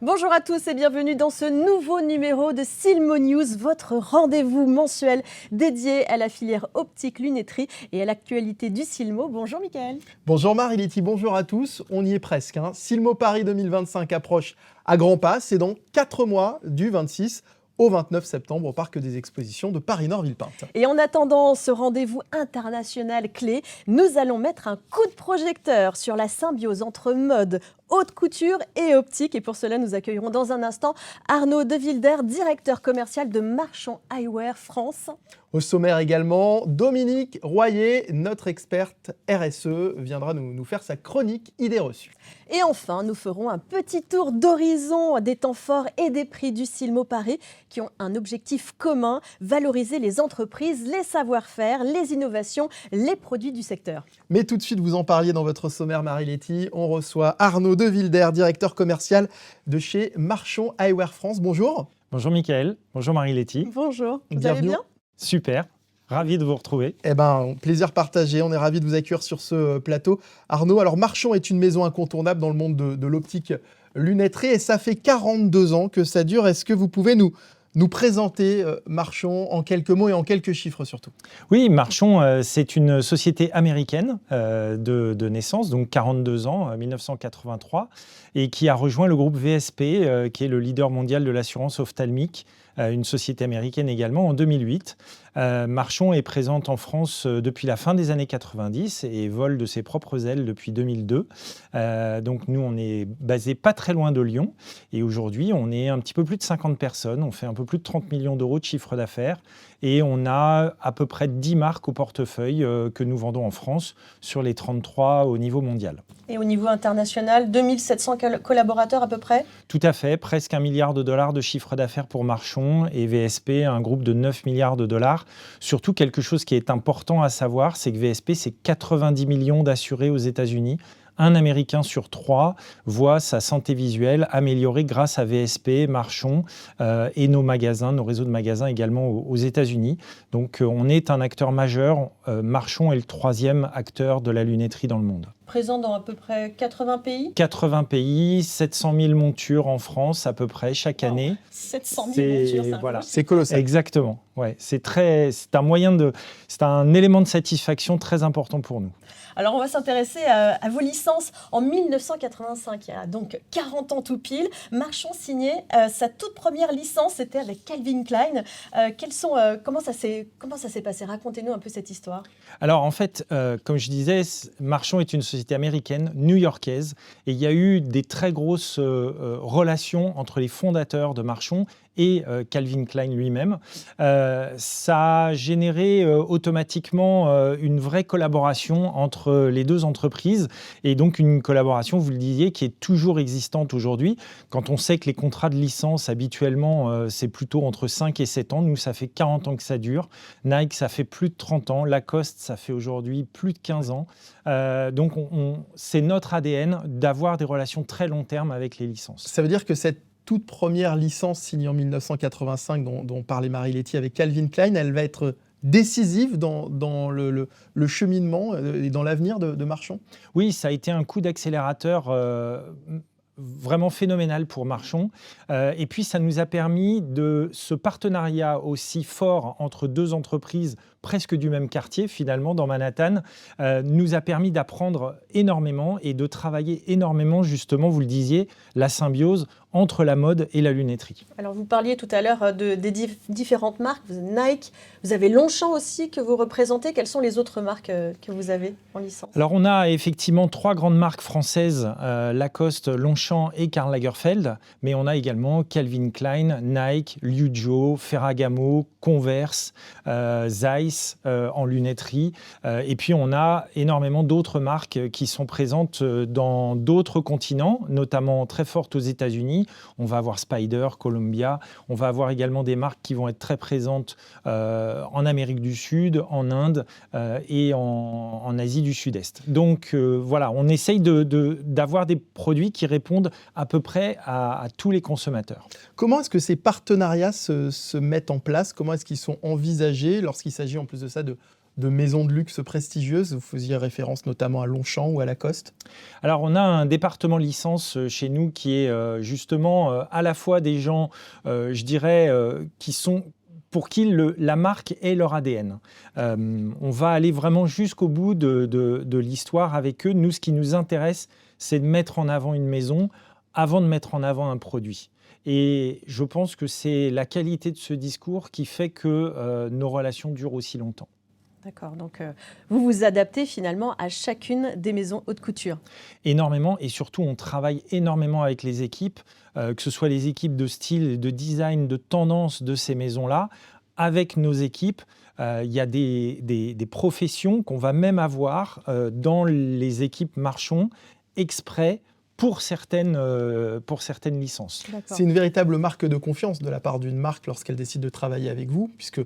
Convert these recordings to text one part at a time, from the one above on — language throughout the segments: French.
Bonjour à tous et bienvenue dans ce nouveau numéro de Silmo News, votre rendez-vous mensuel dédié à la filière optique lunetterie et à l'actualité du Silmo. Bonjour Mickaël. Bonjour Marie-Letty, bonjour à tous. On y est presque. Silmo Paris 2025 approche à grands pas. C'est dans 4 mois, du 26 au 29 septembre au Parc des Expositions de Paris-Nord-Villepinte. Et en attendant ce rendez-vous international clé, nous allons mettre un coup de projecteur sur la symbiose entre mode, haute couture et optique. Et pour cela, nous accueillerons dans un instant Arnaud De Wilder, directeur commercial de Marchon Eyewear France. Au sommaire également, Dominique Royer, notre experte RSE, viendra nous faire sa chronique idées reçues. Et enfin, nous ferons un petit tour d'horizon des temps forts et des prix du Silmo Paris qui ont un objectif commun, valoriser les entreprises, les savoir-faire, les innovations, les produits du secteur. Mais tout de suite, vous en parliez dans votre sommaire Marie-Letty, on reçoit Arnaud De Wilder, directeur commercial de chez Marchon Eyewear France. Bonjour. Bonjour Mickaël, bonjour Marie-Letty. Bonjour, vous Bienvenue. allez bien ? Super, ravi de vous retrouver. Plaisir partagé, on est ravis de vous accueillir sur ce plateau. Arnaud, alors Marchon est une maison incontournable dans le monde de l'optique lunetterie et ça fait 42 ans que ça dure. Est-ce que vous pouvez nous présenter Marchon en quelques mots et en quelques chiffres surtout? Oui, Marchon, c'est une société américaine de naissance, donc 42 ans, 1983, et qui a rejoint le groupe VSP, qui est le leader mondial de l'assurance ophtalmique, une société américaine également, en 2008. Marchon est présente en France depuis la fin des années 90 et vole de ses propres ailes depuis 2002. Donc nous, on est basé pas très loin de Lyon et aujourd'hui, on est un petit peu plus de 50 personnes. On fait un peu plus de 30 millions d'euros de chiffre d'affaires et on a à peu près 10 marques au portefeuille que nous vendons en France sur les 33 au niveau mondial. Et au niveau international, 2700 collaborateurs à peu près? Tout à fait, presque $1 milliard de chiffre d'affaires pour Marchon et VSP, un groupe de 9 milliards de dollars. Surtout, quelque chose qui est important à savoir, c'est que VSP, c'est 90 millions d'assurés aux États-Unis. Un Américain sur 3 voit sa santé visuelle améliorée grâce à VSP, Marchon et nos magasins, nos réseaux de magasins également aux États-Unis. Donc on est un acteur majeur. Marchon est le 3e acteur de la lunetterie dans le monde. Présent dans à peu près 80 pays? 80 pays, 700 000 montures en France à peu près chaque année. 700 000 montures, voilà. C'est colossal. Exactement. Ouais, c'est un élément de satisfaction très important pour nous. Alors, on va s'intéresser à vos licences. En 1985, il y a donc 40 ans tout pile, Marchon signait sa toute première licence, c'était avec Calvin Klein. Comment ça s'est passé? Racontez-nous un peu cette histoire. Alors, en fait, comme je disais, Marchon est une société américaine, new-yorkaise, et il y a eu des très grosses relations entre les fondateurs de Marchon et Calvin Klein lui-même. Ça a généré automatiquement une vraie collaboration entre les deux entreprises et donc une collaboration, vous le disiez, qui est toujours existante aujourd'hui. Quand on sait que les contrats de licence habituellement, c'est plutôt entre 5 et 7 ans. Nous, ça fait 40 ans que ça dure. Nike, ça fait plus de 30 ans. Lacoste, ça fait aujourd'hui plus de 15 ans. Donc, c'est notre ADN d'avoir des relations très long terme avec les licences. Ça veut dire que cette toute première licence signée en 1985 dont parlait Marie-Letty avec Calvin Klein, elle va être décisive dans le cheminement et dans l'avenir de Marchon? Oui, ça a été un coup d'accélérateur vraiment phénoménal pour Marchon. Et puis, ça nous a permis de ce partenariat aussi fort entre deux entreprises presque du même quartier, finalement, dans Manhattan, nous a permis d'apprendre énormément et de travailler énormément, justement, vous le disiez, la symbiose entre la mode et la lunetterie. Alors, vous parliez tout à l'heure des différentes marques. Vous avez Nike, vous avez Longchamp aussi que vous représentez. Quelles sont les autres marques que vous avez en licence? Alors, on a effectivement 3 grandes marques françaises, Lacoste, Longchamp et Karl Lagerfeld, mais on a également Calvin Klein, Nike, Liu Jio, Ferragamo, Converse, Zeiss en lunetterie. Et puis, on a énormément d'autres marques qui sont présentes dans d'autres continents, notamment très fortes aux États-Unis. On va avoir Spider, Columbia. On va avoir également des marques qui vont être très présentes en Amérique du Sud, en Inde et en Asie du Sud-Est. Donc voilà, on essaye d'avoir des produits qui répondent à peu près à tous les consommateurs. Comment est-ce que ces partenariats se mettent en place? Comment est-ce qu'ils sont envisagés lorsqu'il s'agit en plus de ça de de maisons de luxe prestigieuses. Vous faisiez référence notamment à Longchamp ou à Lacoste. Alors, on a un département licence chez nous qui est justement à la fois des gens, je dirais, pour qui la marque est leur ADN. On va aller vraiment jusqu'au bout de l'histoire avec eux. Nous, ce qui nous intéresse, c'est de mettre en avant une maison avant de mettre en avant un produit. Et je pense que c'est la qualité de ce discours qui fait que nos relations durent aussi longtemps. D'accord, donc vous vous adaptez finalement à chacune des maisons haute couture. Énormément, et surtout on travaille énormément avec les équipes, que ce soit les équipes de style, de design, de tendance de ces maisons-là. Avec nos équipes, il y a des professions qu'on va même avoir dans les équipes Marchon exprès pour certaines licences. C'est une véritable marque de confiance de la part d'une marque lorsqu'elle décide de travailler avec vous, puisque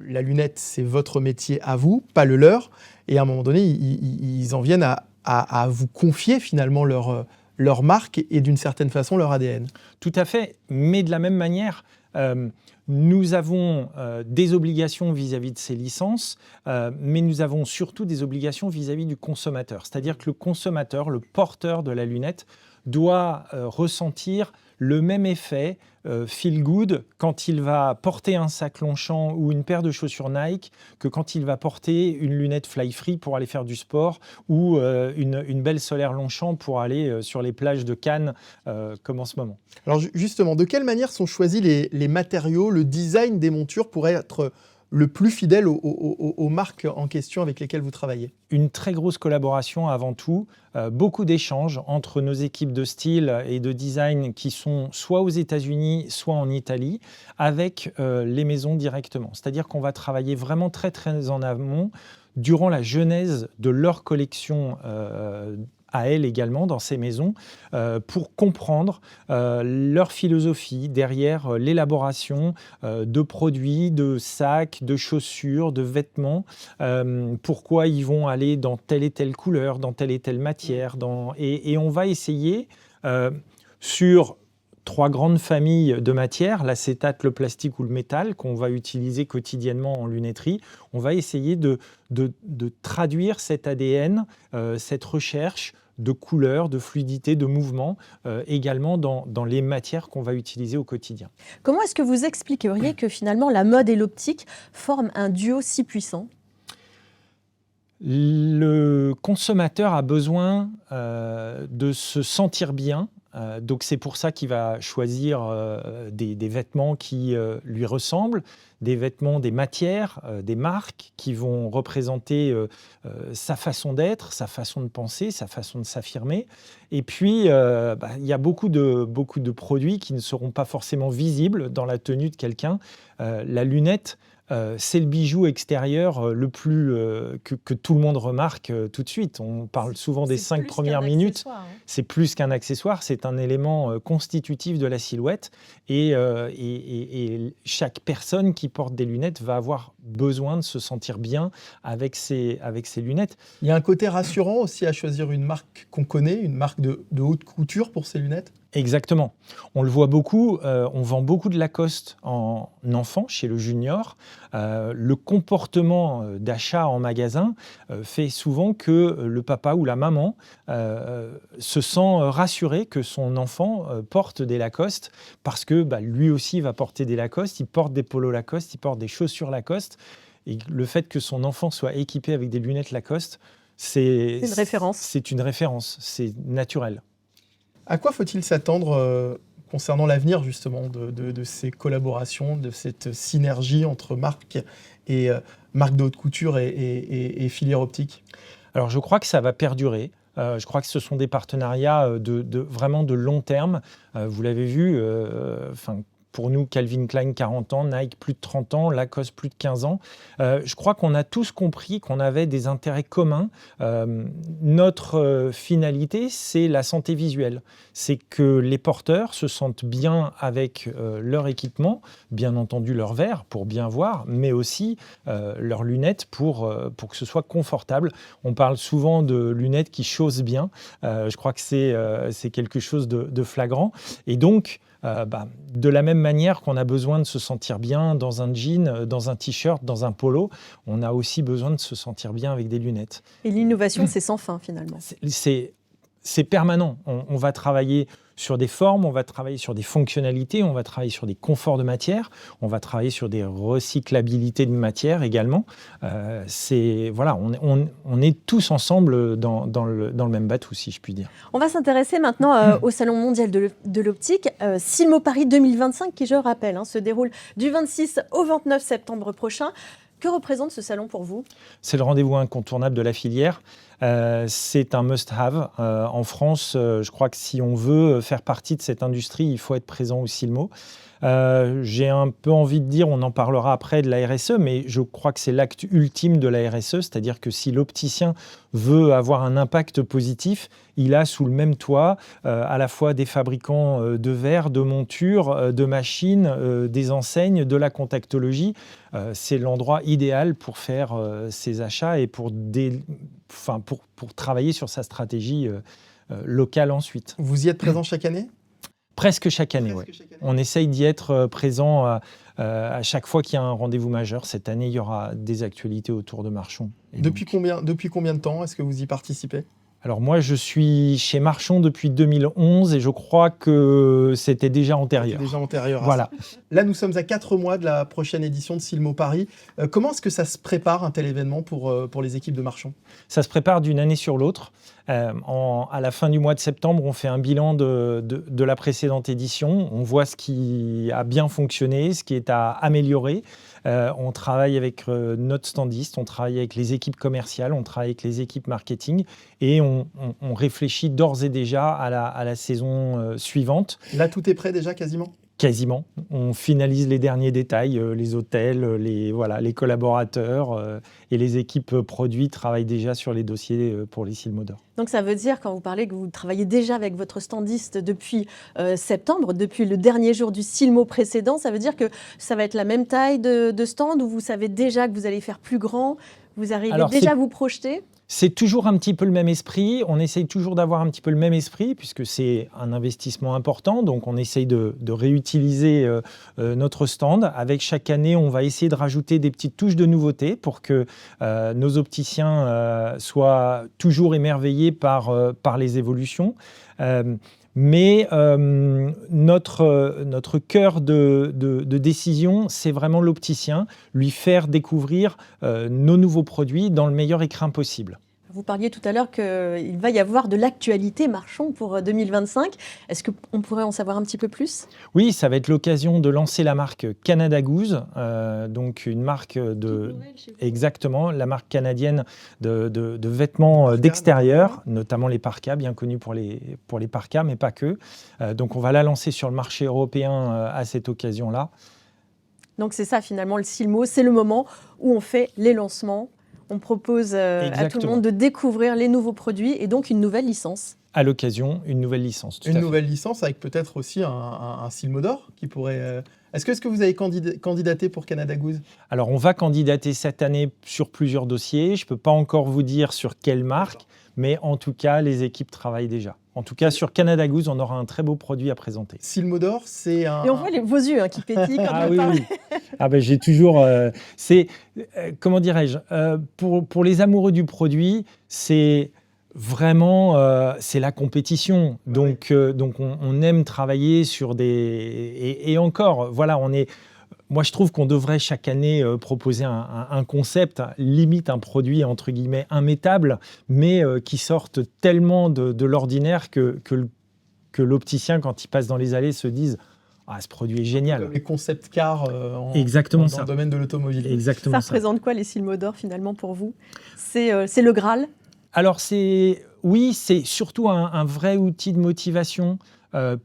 la lunette, c'est votre métier à vous, pas le leur. Et à un moment donné, ils en viennent à vous confier finalement leur marque et d'une certaine façon leur ADN. Tout à fait, mais de la même manière, nous avons des obligations vis-à-vis de ces licences, mais nous avons surtout des obligations vis-à-vis du consommateur. C'est-à-dire que le consommateur, le porteur de la lunette, doit ressentir le même effet feel good quand il va porter un sac Longchamp ou une paire de chaussures Nike que quand il va porter une lunette Fly Free pour aller faire du sport ou une belle solaire Longchamp pour aller sur les plages de Cannes comme en ce moment. Alors justement, de quelle manière sont choisis les matériaux, le design des montures pour être le plus fidèle aux marques en question avec lesquelles vous travaillez? Une très grosse collaboration avant tout, beaucoup d'échanges entre nos équipes de style et de design qui sont soit aux États-Unis, soit en Italie, avec les maisons directement. C'est-à-dire qu'on va travailler vraiment très très en amont durant la genèse de leur collection à elles également dans ces maisons pour comprendre leur philosophie derrière l'élaboration de produits, de sacs, de chaussures, de vêtements, pourquoi ils vont aller dans telle et telle couleur, dans telle et telle matière. Et on va essayer sur 3 grandes familles de matières, l'acétate, le plastique ou le métal, qu'on va utiliser quotidiennement en lunetterie. On va essayer de traduire cet ADN, cette recherche de couleurs, de fluidité, de mouvement, également dans les matières qu'on va utiliser au quotidien. Comment est-ce que vous expliqueriez que finalement la mode et l'optique forment un duo si puissant ? Le consommateur a besoin de se sentir bien. Donc c'est pour ça qu'il va choisir des vêtements qui lui ressemblent, des vêtements, des matières, des marques qui vont représenter sa façon d'être, sa façon de penser, sa façon de s'affirmer. Et puis, il y a beaucoup de produits qui ne seront pas forcément visibles dans la tenue de quelqu'un. La lunette, c'est le bijou extérieur le plus que tout le monde remarque tout de suite. On parle souvent des 5 premières minutes. C'est plus qu'un accessoire, c'est un élément constitutif de la silhouette. Et chaque personne qui porte des lunettes va avoir besoin de se sentir bien avec ses lunettes. Il y a un côté rassurant aussi à choisir une marque qu'on connaît, une marque de haute couture pour ses lunettes. Exactement. On le voit beaucoup, on vend beaucoup de Lacoste en enfant, chez le junior. Le comportement d'achat en magasin fait souvent que le papa ou la maman se sent rassuré que son enfant porte des Lacoste parce que lui aussi va porter des Lacoste, il porte des polos Lacoste, il porte des chaussures Lacoste. Et le fait que son enfant soit équipé avec des lunettes Lacoste, c'est une référence. C'est une référence, c'est naturel. À quoi faut-il s'attendre concernant l'avenir justement de ces collaborations, de cette synergie entre marques et marques de haute couture et filière optique? Alors je crois que ça va perdurer. Je crois que ce sont des partenariats vraiment de long terme. Vous l'avez vu, pour nous, Calvin Klein, 40 ans, Nike, plus de 30 ans, Lacoste, plus de 15 ans. Je crois qu'on a tous compris qu'on avait des intérêts communs. Notre finalité, c'est la santé visuelle. C'est que les porteurs se sentent bien avec leur équipement, bien entendu leur verre pour bien voir, mais aussi leurs lunettes pour que ce soit confortable. On parle souvent de lunettes qui chaussent bien. Je crois que c'est quelque chose de flagrant. Et donc, de la même manière qu'on a besoin de se sentir bien dans un jean, dans un t-shirt, dans un polo, on a aussi besoin de se sentir bien avec des lunettes. Et l'innovation, c'est sans fin finalement. C'est permanent. On va travailler sur des formes, on va travailler sur des fonctionnalités, on va travailler sur des conforts de matière, on va travailler sur des recyclabilités de matière également. Voilà, on est tous ensemble dans le même bateau, si je puis dire. On va s'intéresser maintenant au Salon mondial de l'optique, Silmo Paris 2025, qui, je rappelle, se déroule du 26 au 29 septembre prochain. Que représente ce salon pour vous ? C'est le rendez-vous incontournable de la filière. C'est un must-have. En France, je crois que si on veut faire partie de cette industrie, il faut être présent au Silmo. J'ai un peu envie de dire, on en parlera après de la RSE, mais je crois que c'est l'acte ultime de la RSE, c'est-à-dire que si l'opticien veut avoir un impact positif, il a sous le même toit à la fois des fabricants de verres, de montures, de machines, des enseignes, de la contactologie. C'est l'endroit idéal pour faire ses achats et pour travailler sur sa stratégie locale ensuite. Vous y êtes présent chaque année ? Presque chaque année, oui. On essaye d'y être présent à chaque fois qu'il y a un rendez-vous majeur. Cette année, il y aura des actualités autour de Marchon. Depuis combien de temps est-ce que vous y participez ? Alors moi, je suis chez Marchon depuis 2011 et je crois que c'était déjà antérieur. Voilà. Là, nous sommes à 4 mois de la prochaine édition de Silmo Paris. Comment est-ce que ça se prépare, un tel événement, pour les équipes de Marchon ? Ça se prépare d'une année sur l'autre. À la fin du mois de septembre, on fait un bilan de la précédente édition. On voit ce qui a bien fonctionné, ce qui est à améliorer. On travaille avec notre standiste, on travaille avec les équipes commerciales, on travaille avec les équipes marketing et on réfléchit d'ores et déjà à la saison suivante. Là, tout est prêt déjà quasiment ? Quasiment. On finalise les derniers détails, les hôtels, les collaborateurs et les équipes produits travaillent déjà sur les dossiers pour les Silmo d'or. Donc ça veut dire, quand vous parlez que vous travaillez déjà avec votre standiste depuis septembre, depuis le dernier jour du Silmo précédent, ça veut dire que ça va être la même taille de stand où vous savez déjà que vous allez faire plus grand, vous arrivez déjà à vous projeter ? C'est toujours un petit peu le même esprit. On essaye toujours d'avoir un petit peu le même esprit puisque c'est un investissement important. Donc, on essaye de réutiliser notre stand. Avec chaque année, on va essayer de rajouter des petites touches de nouveauté pour que nos opticiens soient toujours émerveillés par les évolutions. Mais notre cœur de décision, c'est vraiment l'opticien, lui faire découvrir nos nouveaux produits dans le meilleur écrin possible. Vous parliez tout à l'heure qu'il va y avoir de l'actualité Marchon pour 2025. Est-ce qu'on pourrait en savoir un petit peu plus ? Oui, ça va être l'occasion de lancer la marque Canada Goose, donc une marque exactement, la marque canadienne de vêtements d'extérieur, notamment les parkas, bien connus pour les parkas, mais pas que. Donc on va la lancer sur le marché européen à cette occasion-là. Donc c'est ça finalement le Silmo, c'est le moment où on fait les lancements. On propose à tout le monde de découvrir les nouveaux produits et donc une nouvelle licence. À l'occasion, une nouvelle licence. Une nouvelle licence avec peut-être aussi un Silmo d'or qui pourrait... Est-ce que vous avez candidaté pour Canada Goose ? Alors, on va candidater cette année sur plusieurs dossiers. Je ne peux pas encore vous dire sur quelle marque, mais en tout cas, les équipes travaillent déjà. En tout cas, sur Canada Goose, on aura un très beau produit à présenter. Silmo d'or, c'est un... Et on voit vos yeux qui pétillent quand vous parlez. Oui. J'ai toujours... comment dirais-je pour les amoureux du produit, c'est... Vraiment, c'est la compétition. Donc, on aime travailler sur des... Et encore, voilà, moi, je trouve qu'on devrait chaque année proposer un concept, limite un produit, entre guillemets, immétable, mais qui sorte tellement de l'ordinaire que l'opticien, quand il passe dans les allées, se dise « Ah, ce produit est génial ». Comme les concept cars dans le domaine de l'automobile. Exactement ça représente quoi les Silmo d'or finalement pour vous ? C'est le Graal ? Alors, c'est surtout un vrai outil de motivation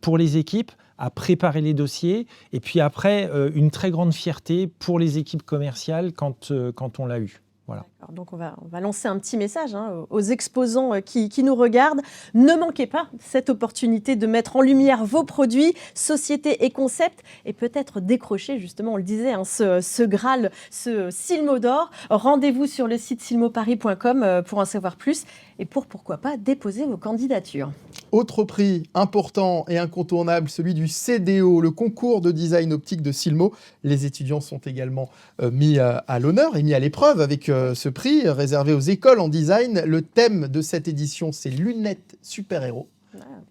pour les équipes à préparer les dossiers. Et puis après, une très grande fierté pour les équipes commerciales quand on l'a eu. Voilà. Donc on va lancer un petit message aux exposants qui nous regardent. Ne manquez pas cette opportunité de mettre en lumière vos produits, sociétés et concepts et peut-être décrocher justement, on le disait, ce Graal, ce Silmo d'or. Rendez-vous sur le site silmoparis.com pour en savoir plus et pourquoi pas déposer vos candidatures. Autre prix important et incontournable, celui du CDO, le concours de design optique de Silmo. Les étudiants sont également mis à l'honneur et mis à l'épreuve avec ce prix réservé aux écoles en design. Le thème de cette édition, c'est lunettes super-héros.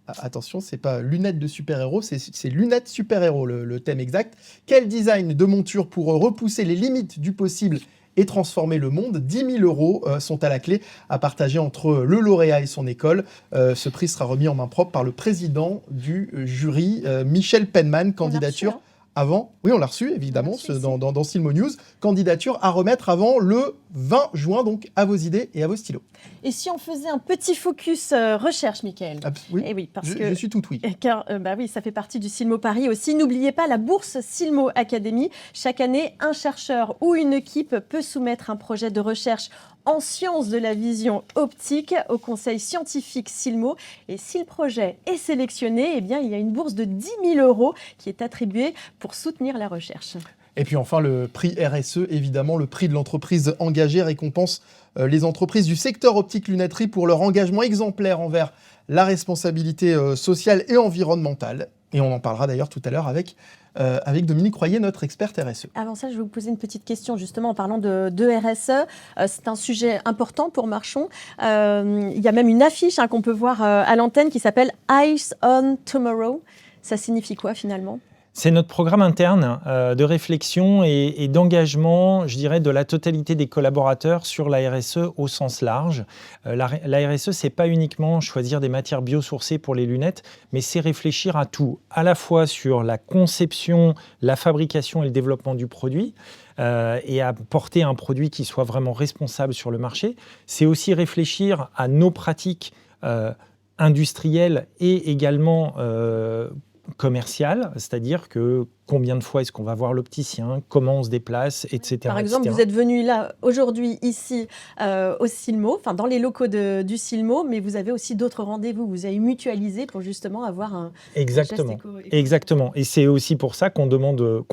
Attention, c'est pas lunettes de super-héros, c'est lunettes super-héros, le thème exact. Quel design de monture pour repousser les limites du possible et transformer le monde? 10 000 € sont à la clé à partager entre le lauréat et son école. Ce prix sera remis en main propre par le président du jury, Michel Penman. Candidature avant, oui on l'a reçu évidemment dans Silmo News, candidature à remettre avant le 20 juin, donc à vos idées et à vos stylos. Et si on faisait un petit focus recherche, Mickaël? Oui, et oui, parce je suis tout oui. Car oui, ça fait partie du Silmo Paris aussi. N'oubliez pas la bourse Silmo Academy. Chaque année, un chercheur ou une équipe peut soumettre un projet de recherche en sciences de la vision optique au conseil scientifique Silmo. Et si le projet est sélectionné, eh bien, il y a une bourse de 10 000 € qui est attribuée pour soutenir la recherche. Et puis enfin, le prix RSE, évidemment, le prix de l'entreprise engagée récompense les entreprises du secteur optique-lunetterie pour leur engagement exemplaire envers la responsabilité sociale et environnementale. Et on en parlera d'ailleurs tout à l'heure avec Dominique Royer, notre experte RSE. Avant ça, je vais vous poser une petite question, justement, en parlant de RSE. C'est un sujet important pour Marchon. Il y a même une affiche qu'on peut voir à l'antenne qui s'appelle « Eyes on Tomorrow ». Ça signifie quoi, finalement ? C'est notre programme interne de réflexion et d'engagement, je dirais, de la totalité des collaborateurs sur la RSE au sens large. La RSE, c'est pas uniquement choisir des matières biosourcées pour les lunettes, mais c'est réfléchir à tout, à la fois sur la conception, la fabrication et le développement du produit, et à porter un produit qui soit vraiment responsable sur le marché. C'est aussi réfléchir à nos pratiques industrielles et également commerciale, c'est-à-dire que combien de fois est-ce qu'on va voir l'opticien, comment on se déplace, etc. Par exemple, vous êtes venu là aujourd'hui ici au Silmo, enfin dans les locaux du Silmo, mais vous avez aussi d'autres rendez-vous. Vous avez mutualisé pour justement avoir un geste Exactement. Et c'est aussi pour ça qu'on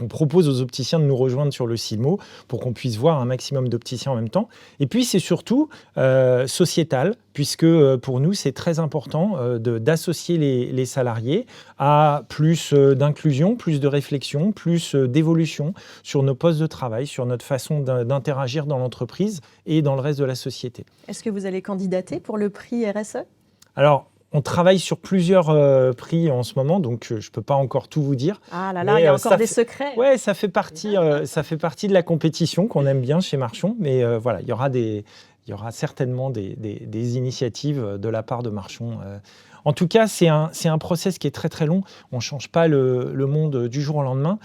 propose aux opticiens de nous rejoindre sur le Silmo pour qu'on puisse voir un maximum d'opticiens en même temps. Et puis c'est surtout sociétal, puisque pour nous c'est très important d'associer les salariés à plus d'inclusion, plus de réflexion, plus d'évolution sur nos postes de travail, sur notre façon d'interagir dans l'entreprise et dans le reste de la société. Est-ce que vous allez candidater pour le prix RSE ? Alors, on travaille sur plusieurs prix en ce moment, donc je ne peux pas encore tout vous dire. Ah là là, il y a encore des secrets. Oui, ça fait partie de la compétition qu'on aime bien chez Marchon, mais voilà, il y aura certainement des initiatives de la part de Marchon. En tout cas, c'est un process qui est très très long. On ne change pas le monde du jour au lendemain.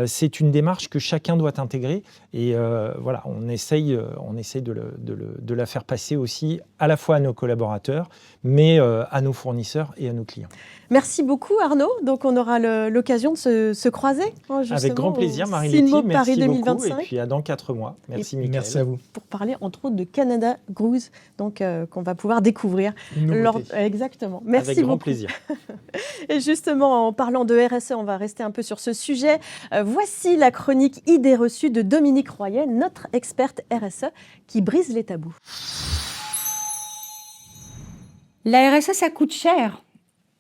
C'est une démarche que chacun doit intégrer. Et voilà, on essaye de la faire passer aussi à la fois à nos collaborateurs, mais à nos fournisseurs et à nos clients. Merci beaucoup Arnaud. Donc on aura l'occasion de se croiser. Avec grand plaisir, Marie-Letty. Silmo Merci Paris beaucoup. 2025. Et puis à dans 4 mois. Merci Mickaël. Merci à vous. Pour parler entre autres de Canada Goose, donc qu'on va pouvoir découvrir. Exactement. Merci Avec grand beaucoup. plaisir. Et justement, en parlant de RSE, on va rester un peu sur ce sujet. Voici la chronique idées reçues de Dominique Royer, notre experte RSE, qui brise les tabous. La RSE, ça coûte cher.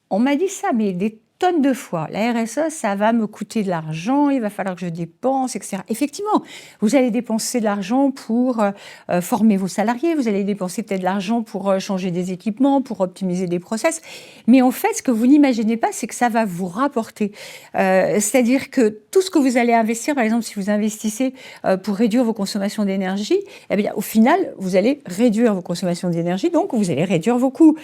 On m'a dit ça, mais des tonnes de fois. La RSE, ça va me coûter de l'argent, il va falloir que je dépense, etc. Effectivement, vous allez dépenser de l'argent pour former vos salariés, vous allez dépenser peut-être de l'argent pour changer des équipements, pour optimiser des process. Mais en fait, ce que vous n'imaginez pas, c'est que ça va vous rapporter. C'est-à-dire que tout ce que vous allez investir, par exemple, si vous investissez pour réduire vos consommations d'énergie, eh bien, au final, vous allez réduire vos consommations d'énergie, donc vous allez réduire vos coûts.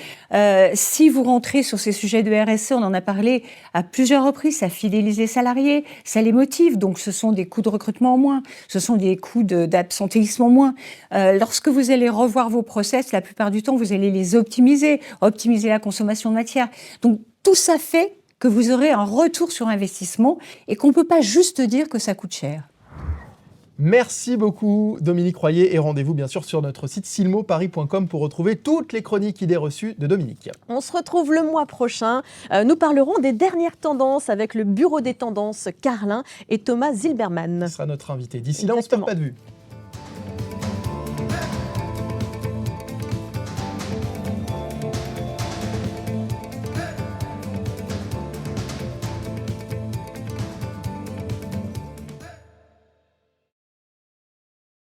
Si vous rentrez sur ces sujets de RSE, on en a parlé à plusieurs reprises, ça fidélise les salariés, ça les motive, donc ce sont des coûts de recrutement en moins, ce sont des coûts d'absentéisme en moins. Lorsque vous allez revoir vos process, la plupart du temps, vous allez les optimiser la consommation de matière. Donc tout ça fait que vous aurez un retour sur investissement et qu'on ne peut pas juste dire que ça coûte cher. Merci beaucoup Dominique Royer et rendez-vous bien sûr sur notre site silmoparis.com pour retrouver toutes les chroniques idées reçues de Dominique. On se retrouve le mois prochain. Nous parlerons des dernières tendances avec le Bureau des tendances Carlin et Thomas Zilberman. Ce sera notre invité. D'ici là, on ne se perd pas de vue.